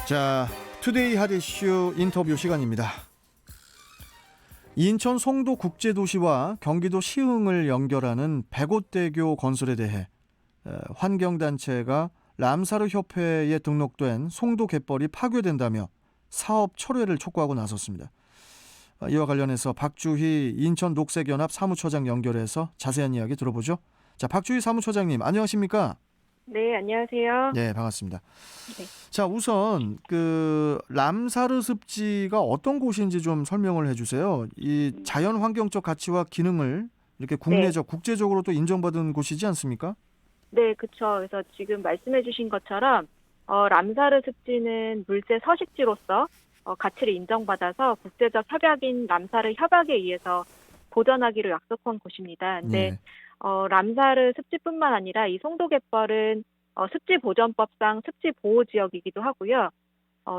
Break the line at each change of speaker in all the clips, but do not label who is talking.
자, 투데이 핫 이슈 인터뷰 시간입니다. 인천 송도 국제도시와 경기도 시흥을 연결하는 백옷대교 건설에 대해 환경단체가 람사르 협회에 등록된 송도 갯벌이 파괴된다며 사업 철회를 촉구하고 나섰습니다. 이와 관련해서 박주희 인천 녹색연합 사무처장 연결해서 자세한 이야기 들어보죠. 자, 박주희 사무처장님 안녕하십니까?
네, 안녕하세요.
네, 반갑습니다.
네.
자, 우선 람사르 습지가 어떤 곳인지 좀 설명을 해주세요. 이 자연 환경적 가치와 기능을 이렇게 국내적, 국제적으로 또 인정받은 곳이지 않습니까?
네, 그렇죠. 그래서 지금 말씀해주신 것처럼 람사르 습지는 물세 서식지로서 가치를 인정받아서 국제적 협약인 람사르 협약에 의해서 보전하기로 약속한 곳입니다. 근데
네.
람사르 습지뿐만 아니라 이 송도갯벌은 습지보전법상 습지보호지역이기도 하고요.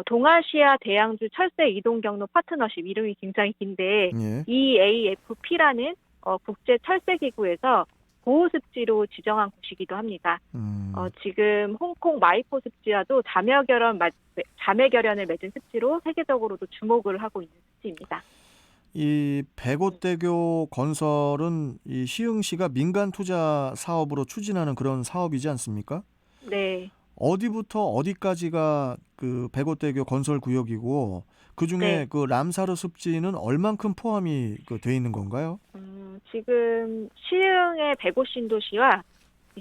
동아시아 대양주 철새 이동 경로 파트너십 이름이 굉장히 긴데
예.
EAFP라는 국제 철새 기구에서 보호습지로 지정한 곳이기도 합니다. 지금 홍콩 마이포 습지와도 자매결연을 맺은 습지로 세계적으로도 주목을 하고 있는 습지입니다.
이 백옷대교 건설은 이 시흥시가 민간 투자 사업으로 추진하는 그런 사업이지 않습니까?
네.
어디부터 어디까지가 그 백옷대교 건설 구역이고 그 중에
네.
그 람사르 습지는 얼만큼 포함이 돼 있는 건가요?
지금 시흥의 백옷 신도시와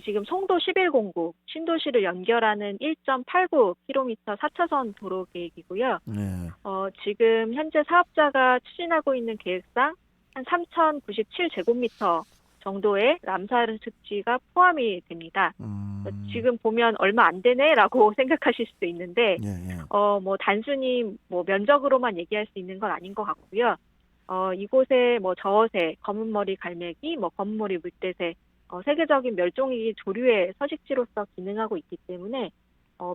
지금 송도 11공구 신도시를 연결하는 1.89km 4차선 도로 계획이고요.
네.
지금 현재 사업자가 추진하고 있는 계획상 한 3,097제곱미터 정도의 람사르 습지가 포함이 됩니다. 지금 보면 얼마 안 되네라고 생각하실 수도 있는데,
예.
뭐 단순히 뭐 면적으로만 얘기할 수 있는 건 아닌 것 같고요. 이곳에 뭐 저어새, 검은머리 갈매기, 뭐 검은머리 물대새, 세계적인 멸종위기 조류의 서식지로서 기능하고 있기 때문에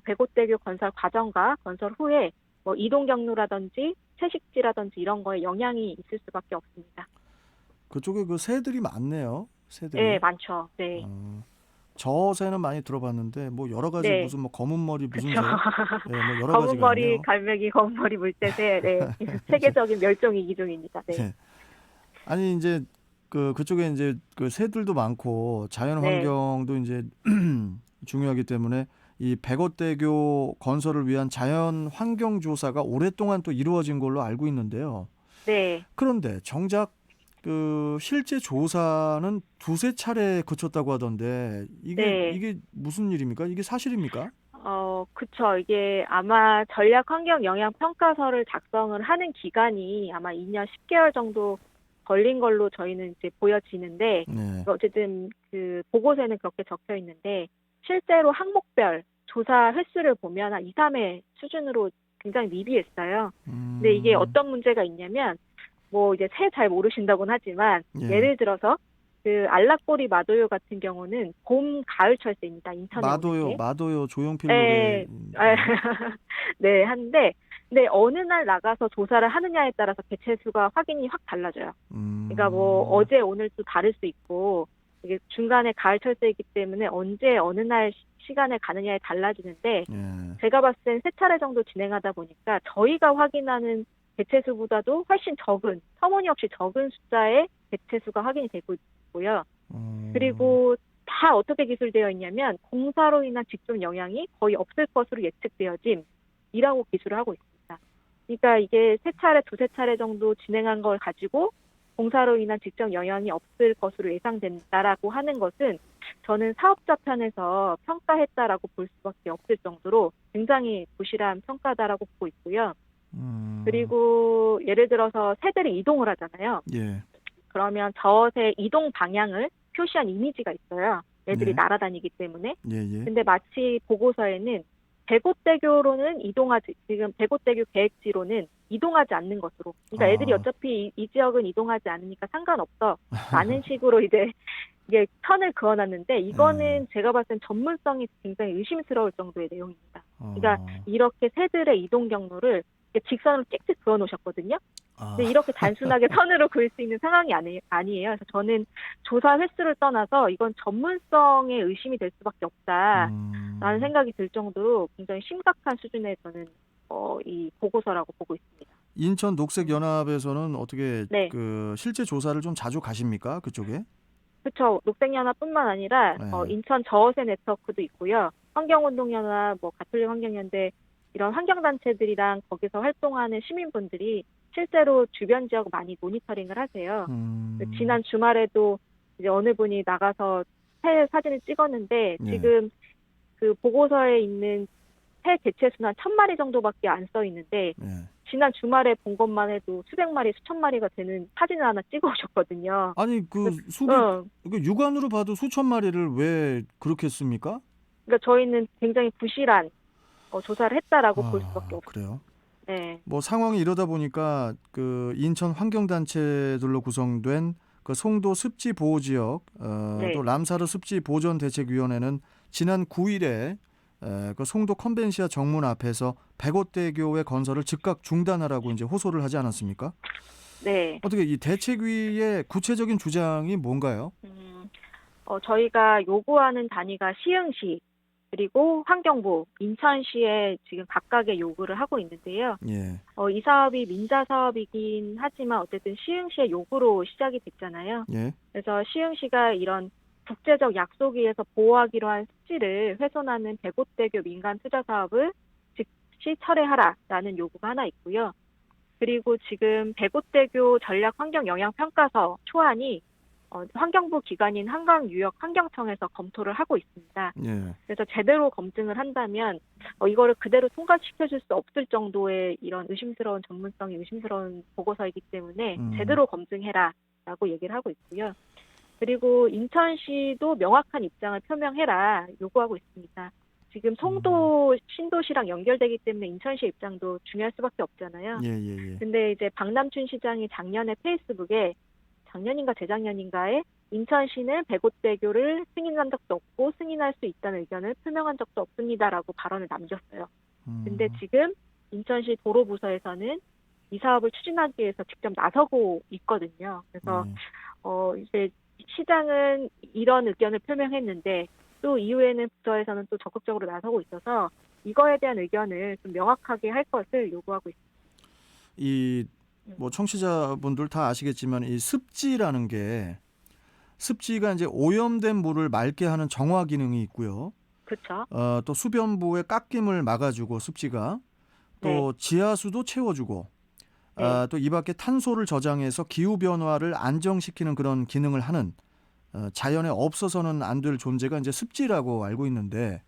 백옷대교 건설 과정과 건설 후에 뭐 이동 경로라든지 채식지라든지 이런 거에 영향이 있을 수밖에 없습니다.
그쪽에 그 새들이 많네요. 새들이.
네, 많죠. 네.
저새는 많이 들어봤는데 뭐 여러 가지
네.
무슨 뭐 검은 머리 무슨 새,
그렇죠.
네, 뭐 여러 가지가
검은머리
있네요.
갈매기, 검은머리 물대새, 네. 세계적인 멸종위기 종입니다. 네.
네. 아니 이제 그쪽에 이제 그 새들도 많고 자연
네.
환경도 이제 중요하기 때문에 이 백옷대교 건설을 위한 자연 환경 조사가 오랫동안 또 이루어진 걸로 알고 있는데요.
네.
그런데 정작 그 실제 조사는 두세 차례 거쳤다고 하던데
네.
이게 무슨 일입니까? 이게 사실입니까?
그쵸. 이게 아마 전략 환경 영향 평가서를 작성을 하는 기간이 아마 2년 10개월 정도 걸린 걸로 저희는 이제 보여지는데,
네.
어쨌든 그 보고서에는 그렇게 적혀 있는데, 실제로 항목별 조사 횟수를 보면 한 2, 3회 수준으로 굉장히 미비했어요. 근데 이게 어떤 문제가 있냐면, 뭐 이제 새 잘 모르신다고는 하지만,
예.
예를 들어서 그 알락꼬리 마도요 같은 경우는 봄, 가을 철새입니다. 인천에 오는 게.
마도요 조용필
네,
노래.
네, 한데, 근데 어느 날 나가서 조사를 하느냐에 따라서 개체 수가 확인이 확 달라져요. 그러니까 뭐 어제 오늘 또 다를 수 있고, 이게 중간에 가을 철새이기 때문에 언제 어느 날 시간에 가느냐에 달라지는데,
예.
제가 봤을 땐 3차례 정도 진행하다 보니까 저희가 확인하는 개체 수보다도 훨씬 적은, 터무니없이 적은 숫자의 개체 수가 확인이 되고 있고요. 그리고 다 어떻게 기술되어 있냐면 공사로 인한 직접 영향이 거의 없을 것으로 예측되어짐이라고 기술을 하고 있습니다. 그러니까 이게 두세 차례 정도 진행한 걸 가지고 공사로 인한 직접 영향이 없을 것으로 예상된다라고 하는 것은 저는 사업자 편에서 평가했다라고 볼 수밖에 없을 정도로 굉장히 부실한 평가다라고 보고 있고요. 그리고 예를 들어서 새들이 이동을 하잖아요.
예.
그러면 저새 이동 방향을 표시한 이미지가 있어요. 애들이
네.
날아다니기 때문에.
예.
근데 마치 보고서에는 지금 백옷대교 계획지로는 이동하지 않는 것으로. 그러니까 애들이 어차피 이 지역은 이동하지 않으니까 상관없어. 라는 식으로 이제 이게 선을 그어놨는데 이거는 제가 봤을 땐 전문성이 굉장히 의심스러울 정도의 내용입니다. 그러니까 이렇게 새들의 이동 경로를 직선으로 찍찍 그어 놓으셨거든요. 근데 이렇게 단순하게 선으로 그을 수 있는 상황이 아니에요. 그래서 저는 조사 횟수를 떠나서 이건 전문성에 의심이 될 수밖에 없다라는 생각이 들 정도로 굉장히 심각한 수준의 저는 이 보고서라고 보고 있습니다.
인천 녹색연합에서는 어떻게
네.
그 실제 조사를 좀 자주 가십니까? 그쪽에?
그렇죠. 녹색연합뿐만 아니라
네.
인천 저어세 네트워크도 있고요. 환경운동연합, 가톨릭 환경연대 이런 환경단체들이랑 거기서 활동하는 시민분들이 실제로 주변 지역 많이 모니터링을 하세요. 지난 주말에도 이제 어느 분이 나가서 새 사진을 찍었는데
예.
지금 그 보고서에 있는 새 개체수는 한 1,000마리 정도밖에 안 써 있는데
예.
지난 주말에 본 것만 해도 수백 마리, 수천 마리가 되는 사진을 하나 찍어 오셨거든요.
아니 그 수백 그 육안으로 봐도 수천 마리를 왜 그렇게 씁니까?
그러니까 저희는 굉장히 부실한 조사를 했다라고 볼 수밖에 없어요.
그래요?
네.
뭐 상황이 이러다 보니까 그 인천 환경단체들로 구성된 그 송도 습지 보호 지역
네.
또 람사르 습지 보전 대책위원회는 지난 9일에 그 송도 컨벤시아 정문 앞에서 백옷대교의 건설을 즉각 중단하라고 이제 호소를 하지 않았습니까?
네.
어떻게 이 대책위의 구체적인 주장이 뭔가요?
저희가 요구하는 단위가 시흥시 그리고 환경부, 인천시에 지금 각각의 요구를 하고 있는데요.
예.
이 사업이 민자 사업이긴 하지만 어쨌든 시흥시의 요구로 시작이 됐잖아요.
예.
그래서 시흥시가 이런 국제적 약속에 의해서 보호하기로 한 습지를 훼손하는 백옷대교 민간 투자 사업을 즉시 철회하라라는 요구가 하나 있고요. 그리고 지금 백옷대교 전략 환경 영향 평가서 초안이 환경부 기관인 한강유역환경청에서 검토를 하고 있습니다.
예.
그래서 제대로 검증을 한다면 이거를 그대로 통과시켜줄 수 없을 정도의 이런 전문성이 의심스러운 보고서이기 때문에 제대로 검증해라라고 얘기를 하고 있고요. 그리고 인천시도 명확한 입장을 표명해라 요구하고 있습니다. 지금 송도 신도시랑 연결되기 때문에 인천시 입장도 중요할 수밖에 없잖아요.
예.
근데 이제 박남춘 시장이 작년에 페이스북에 작년인가 재작년인가에 인천시는 백옷대교를 승인한 적도 없고 승인할 수 있다는 의견을 표명한 적도 없습니다라고 발언을 남겼어요. 근데 지금 인천시 도로부서에서는 이 사업을 추진하기 위해서 직접 나서고 있거든요. 그래서 이제 시장은 이런 의견을 표명했는데 또 이후에는 부서에서는 또 적극적으로 나서고 있어서 이거에 대한 의견을 좀 명확하게 할 것을 요구하고 있습니다.
뭐 청취자분들 다 아시겠지만 이 습지라는 게 습지가 이제 오염된 물을 맑게 하는 정화 기능이 있고요.
그렇죠.
또 수변부의 깎임을 막아주고 습지가 또 지하수도 채워주고 또 이 밖에 탄소를 저장해서 기후 변화를 안정시키는 그런 기능을 하는 자연에 없어서는 안 될 존재가 이제 습지라고 알고 있는데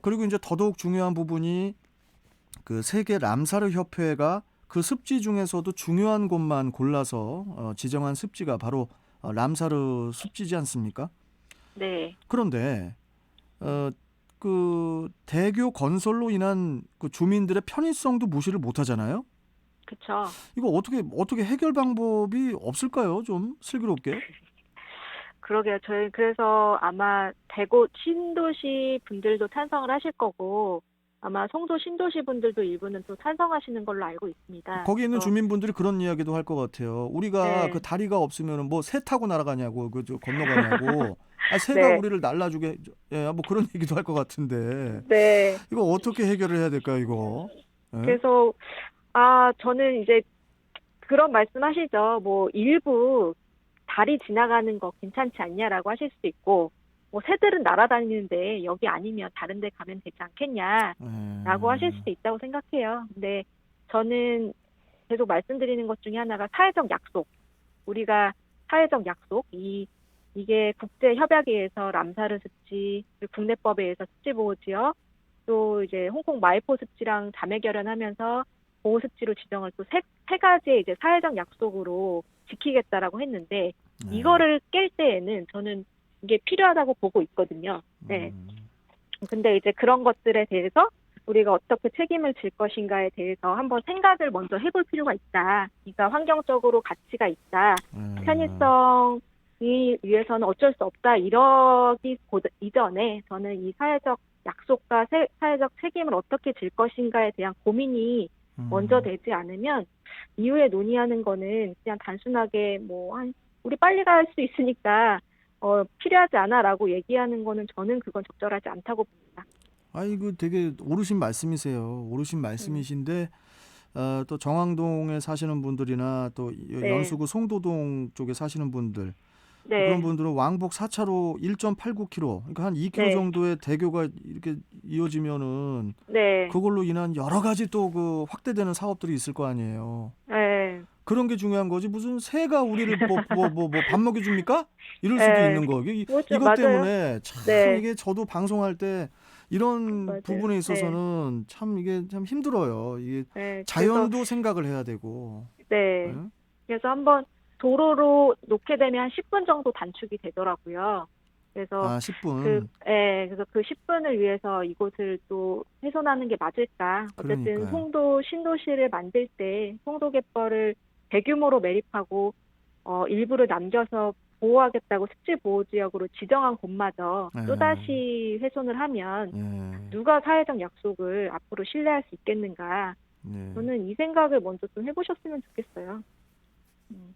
그리고 이제 더더욱 중요한 부분이 그 세계 람사르 협회가 그 습지 중에서도 중요한 곳만 골라서 지정한 습지가 바로 람사르 습지지 않습니까?
네.
그런데 그 대교 건설로 인한 그 주민들의 편의성도 무시를 못하잖아요.
그렇죠.
이거 어떻게 해결 방법이 없을까요? 좀 슬기롭게.
그러게요. 저희 그래서 아마 대구 신도시 분들도 찬성을 하실 거고 아마 송도 신도시 분들도 일부는 또 찬성하시는 걸로 알고 있습니다.
거기 있는 주민분들이 그런 이야기도 할 것 같아요. 우리가 그 다리가 없으면 뭐 새 타고 날아가냐고 건너가냐고. 새가 우리를 날라주게 뭐 그런 얘기도 할 것 같은데.
네.
이거 어떻게 해결을 해야 될까요, 이거? 네?
그래서 저는 이제 그런 말씀하시죠. 뭐 일부 다리 지나가는 거 괜찮지 않냐라고 하실 수도 있고 뭐 새들은 날아다니는데 여기 아니면 다른 데 가면 되지 않겠냐라고 하실 수도 있다고 생각해요. 근데 저는 계속 말씀드리는 것 중에 하나가 사회적 약속. 우리가 사회적 약속, 이게 국제 협약에 의해서 람사르 습지, 국내법에 의해서 습지 보호 지역, 또 이제 홍콩 마이포 습지랑 자매 결연하면서 보호 습지로 지정을 또 세 가지의 이제 사회적 약속으로 지키겠다라고 했는데 이거를 깰 때에는 저는 이게 필요하다고 보고 있거든요. 네. 근데 이제 그런 것들에 대해서 우리가 어떻게 책임을 질 것인가에 대해서 한번 생각을 먼저 해볼 필요가 있다. 그러니까 환경적으로 가치가 있다. 편의성이 위해서는 어쩔 수 없다. 이러기 이전에 저는 이 사회적 약속과 사회적 책임을 어떻게 질 것인가에 대한 고민이 먼저 되지 않으면 이후에 논의하는 거는 그냥 단순하게 우리 빨리 갈 수 있으니까 필요하지 않아라고 얘기하는 거는 저는 그건 적절하지 않다고 봅니다.
이거 되게 옳으신 말씀이세요. 옳으신
음.
말씀이신데 또 정왕동에 사시는 분들이나 또
네.
연수구 송도동 쪽에 사시는 분들 그런
네.
분들은 왕복 4차로 1.89km 그러니까 한 2km
네.
정도의 대교가 이렇게 이어지면은
네.
그걸로 인한 여러 가지 또 그 확대되는 사업들이 있을 거 아니에요.
예.
그런 게 중요한 거지 무슨 새가 우리를 뭐 밥 먹여줍니까? 이럴 수도
예.
있는 거.
뭐죠.
이것
맞아요.
때문에 참
네.
이게 저도 방송할 때 이런
맞아요.
부분에
네.
있어서는 참 이게 참 힘들어요. 이게
예. 그래서
자연도 생각을 해야 되고.
네.
예?
그래서 한번 도로로 놓게 되면 한 10분 정도 단축이 되더라고요. 그래서
10분.
그래서 그 10분을 위해서 이곳을 또 훼손하는 게 맞을까? 어쨌든
그러니까요.
송도 신도시를 만들 때 송도갯벌을 대규모로 매립하고 일부를 남겨서 보호하겠다고 특지보호지역으로 지정한 곳마저
예.
또다시 훼손을 하면
예.
누가 사회적 약속을 앞으로 신뢰할 수 있겠는가?
네.
저는 이 생각을 먼저 좀 해보셨으면 좋겠어요.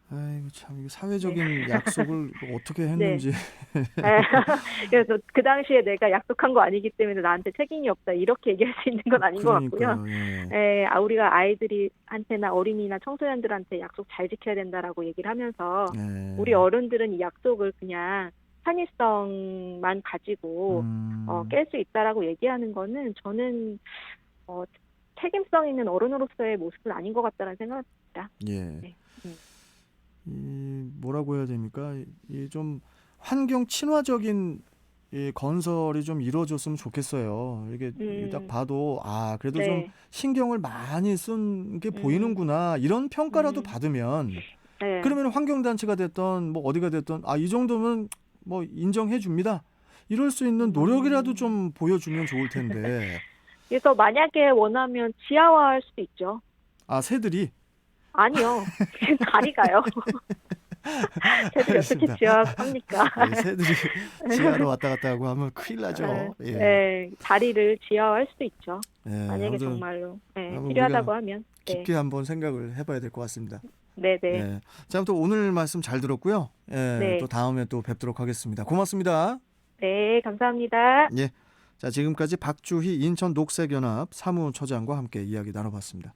아이고 참 이게
네.
사회적인 약속을 어떻게
네.
했는지.
예. 그래서 그 당시에 내가 약속한 거 아니기 때문에 나한테 책임이 없다 이렇게 얘기할 수 있는 건 아닌 것 같고요.
그러니까요. 예.
예, 우리가 아이들한테나 어린이나 청소년들한테 약속 잘 지켜야 된다라고 얘기를 하면서 우리
예.
어른들은 이 약속을 그냥 편의성만 가지고
음.
깰 수 있다라고 얘기하는 거는 저는 어, 책임성 있는 어른으로서의 모습은 아닌 것 같다는 생각을 합니다.
예.
네. 음.
이 뭐라고 해야 됩니까? 이 좀 환경 친화적인 이 건설이 좀 이루어졌으면 좋겠어요. 이게 딱
음.
봐도 그래도 좀
네.
신경을 많이 쓴 게
음.
보이는구나. 이런 평가라도
음.
받으면
네.
그러면 환경단체가 됐던 뭐 어디가 됐던 이 정도면 뭐 인정해 줍니다. 이럴 수 있는 노력이라도
음.
좀 보여주면 좋을 텐데.
그래서 만약에 원하면 지하화할 수도 있죠.
새들이
아니요. 지금 다리가요. 새들이 어떻게
알겠습니다.
지하화합니까?
새들이 지하로 왔다 갔다 하고 하면 큰일 나죠. 예.
다리를 지하화할 수도 있죠.
예.
만약에
아무튼
정말로
우리가
필요하다고 하면. 네.
깊게 한번 생각을 해봐야 될 것 같습니다.
네네.
예. 자, 아무튼 오늘 말씀 잘 들었고요. 예, 또
네.
다음에 또 뵙도록 하겠습니다. 고맙습니다.
네. 감사합니다.
예. 자, 지금까지 박주희 인천 녹색연합 사무처장과 함께 이야기 나눠봤습니다.